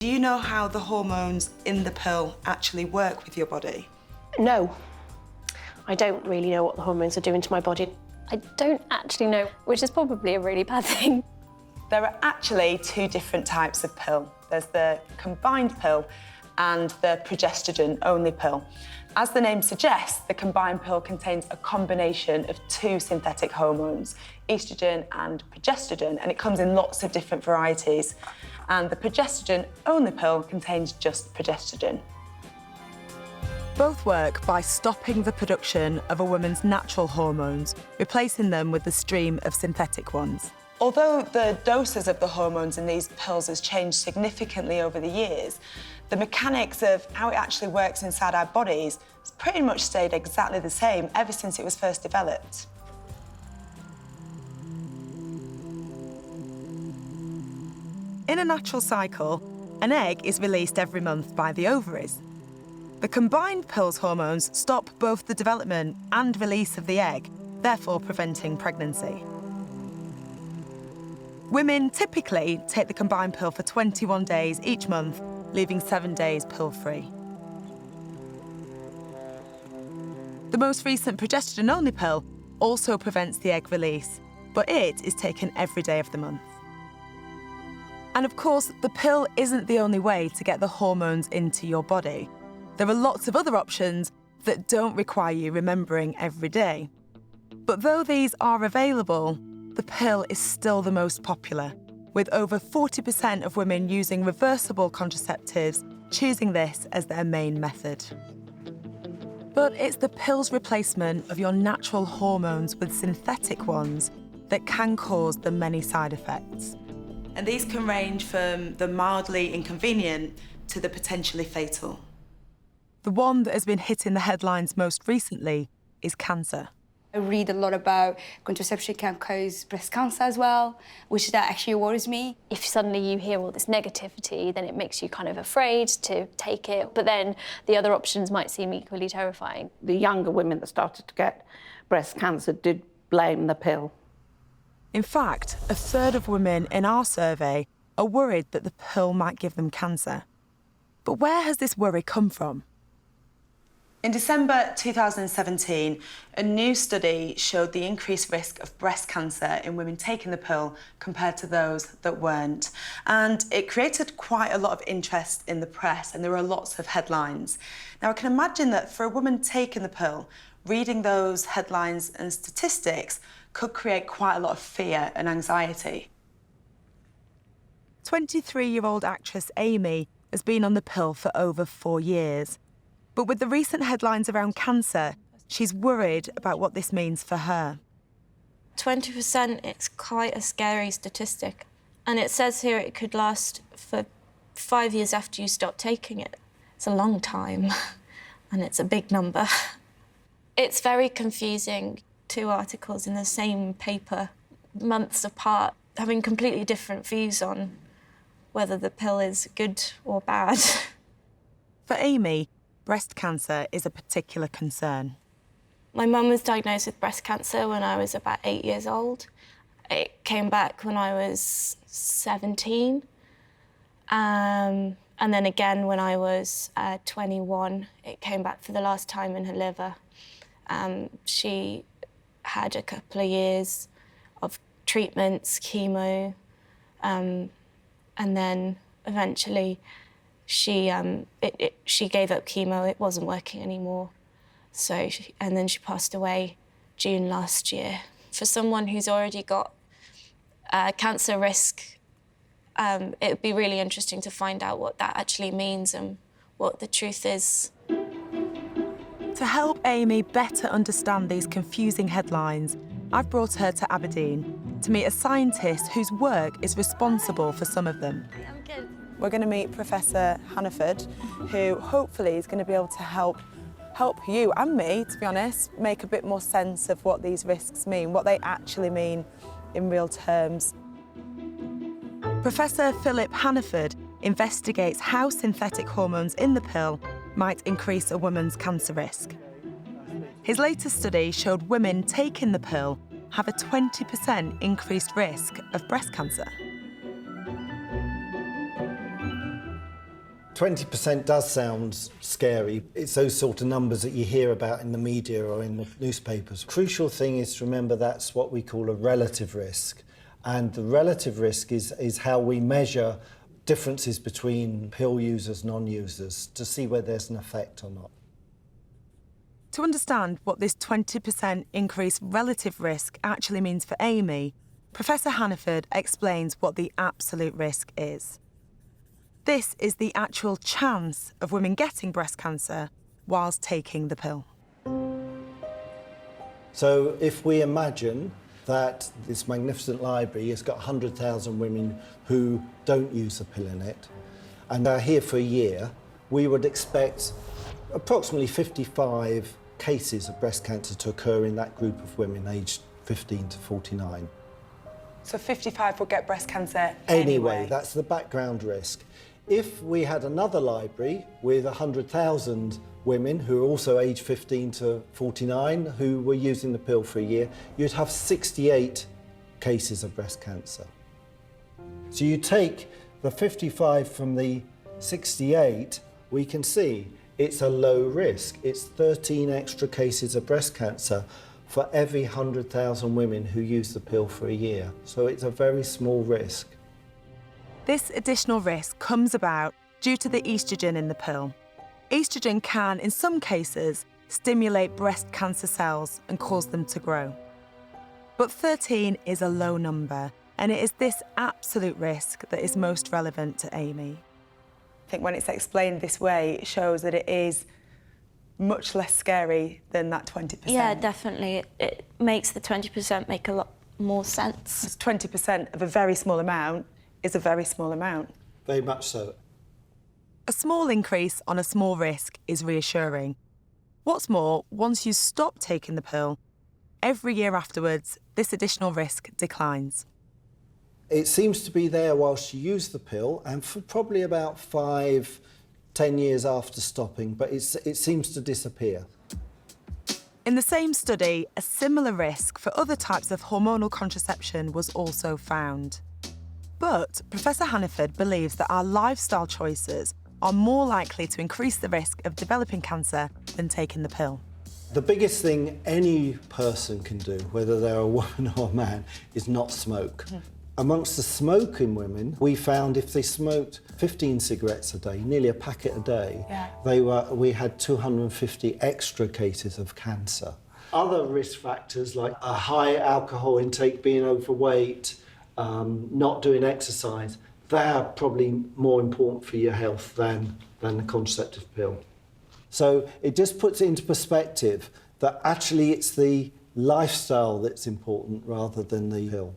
Do you know how the hormones in the pill actually work with your body? No. I don't really know what the hormones are doing to my body. I don't actually know, which is probably a really bad thing. There are actually two different types of pill. There's the combined pill and the progesterone-only pill. As the name suggests, the combined pill contains a combination of two synthetic hormones, estrogen and progesterone, and it comes in lots of different varieties. And the progesterone-only pill contains just progesterone. Both work by stopping the production of a woman's natural hormones, replacing them with the stream of synthetic ones. Although the doses of the hormones in these pills has changed significantly over the years, the mechanics of how it actually works inside our bodies has pretty much stayed exactly the same ever since it was first developed. In a natural cycle, an egg is released every month by the ovaries. The combined pill's hormones stop both the development and release of the egg, therefore preventing pregnancy. Women typically take the combined pill for 21 days each month, leaving 7 days pill-free. The most recent progesterone-only pill also prevents the egg release, but it is taken every day of the month. And of course, the pill isn't the only way to get the hormones into your body. There are lots of other options that don't require you remembering every day. But though these are available, the pill is still the most popular, with over 40% of women using reversible contraceptives choosing this as their main method. But it's the pill's replacement of your natural hormones with synthetic ones that can cause the many side effects. And these can range from the mildly inconvenient to the potentially fatal. The one that has been hitting the headlines most recently is cancer. I read a lot about contraception can cause breast cancer as well, which that actually worries me. If suddenly you hear all this negativity, then it makes you kind of afraid to take it. But then the other options might seem equally terrifying. The younger women that started to get breast cancer did blame the pill. In fact, a third of women in our survey are worried that the pill might give them cancer. But where has this worry come from? In December 2017, a new study showed the increased risk of breast cancer in women taking the pill compared to those that weren't. And it created quite a lot of interest in the press, and there were lots of headlines. Now, I can imagine that for a woman taking the pill, reading those headlines and statistics could create quite a lot of fear and anxiety. 23-year-old actress Amy has been on the pill for over 4 years. But with the recent headlines around cancer, she's worried about what this means for her. 20%, it's quite a scary statistic. And it says here it could last for 5 years after you stop taking it. It's a long time, and it's a big number. It's very confusing. 2 articles in the same paper, months apart, having completely different views on whether the pill is good or bad. For Amy, breast cancer is a particular concern. My mum was diagnosed with breast cancer when I was about 8 years old. It came back when I was 17. And then again when I was 21, it came back for the last time in her liver. She had a couple of years of treatments, chemo, and then eventually she gave up chemo. It wasn't working anymore. And then she passed away June last year. For someone who's already got cancer risk, it would be really interesting to find out what that actually means and what the truth is. To help Amy better understand these confusing headlines, I've brought her to Aberdeen to meet a scientist whose work is responsible for some of them. I'm good. We're going to meet Professor Hannaford, who hopefully is going to be able to help you and me, to be honest, make a bit more sense of what these risks mean, what they actually mean in real terms. Professor Philip Hannaford investigates how synthetic hormones in the pill might increase a woman's cancer risk. His latest study showed women taking the pill have a 20% increased risk of breast cancer. 20% does sound scary. It's those sort of numbers that you hear about in the media or in the newspapers. Crucial thing is to remember that's what we call a relative risk. And the relative risk is how we measure differences between pill users, non-users, to see whether there's an effect or not. To understand what this 20% increased relative risk actually means for Amy, Professor Hannaford explains what the absolute risk is. This is the actual chance of women getting breast cancer whilst taking the pill. So if we imagine that this magnificent library has got 100,000 women who don't use the pill in it and are here for a year, we would expect approximately 55 cases of breast cancer to occur in that group of women aged 15 to 49. So 55 will get breast cancer Anyway, that's the background risk. If we had another library with 100,000 women who are also aged 15 to 49 who were using the pill for a year, you'd have 68 cases of breast cancer. So you take the 55 from the 68, we can see it's a low risk. It's 13 extra cases of breast cancer for every 100,000 women who use the pill for a year. So it's a very small risk. This additional risk comes about due to the oestrogen in the pill. Oestrogen can, in some cases, stimulate breast cancer cells and cause them to grow. But 13 is a low number, and it is this absolute risk that is most relevant to Amy. I think when it's explained this way, it shows that it is much less scary than that 20%. Yeah, definitely. It makes the 20% make a lot more sense. 20% of a very small amount is a very small amount. Very much so. A small increase on a small risk is reassuring. What's more, once you stop taking the pill, every year afterwards, this additional risk declines. It seems to be there whilst you use the pill and for probably about 5-10 years after stopping, but it seems to disappear. In the same study, a similar risk for other types of hormonal contraception was also found. But Professor Hannaford believes that our lifestyle choices are more likely to increase the risk of developing cancer than taking the pill. The biggest thing any person can do, whether they're a woman or a man, is not smoke. Amongst the smoking women, we found if they smoked 15 cigarettes a day, nearly a packet a day, we had 250 extra cases of cancer. Other risk factors like a high alcohol intake, being overweight, not doing exercise, they're probably more important for your health than the contraceptive pill. So it just puts it into perspective that actually it's the lifestyle that's important rather than the pill.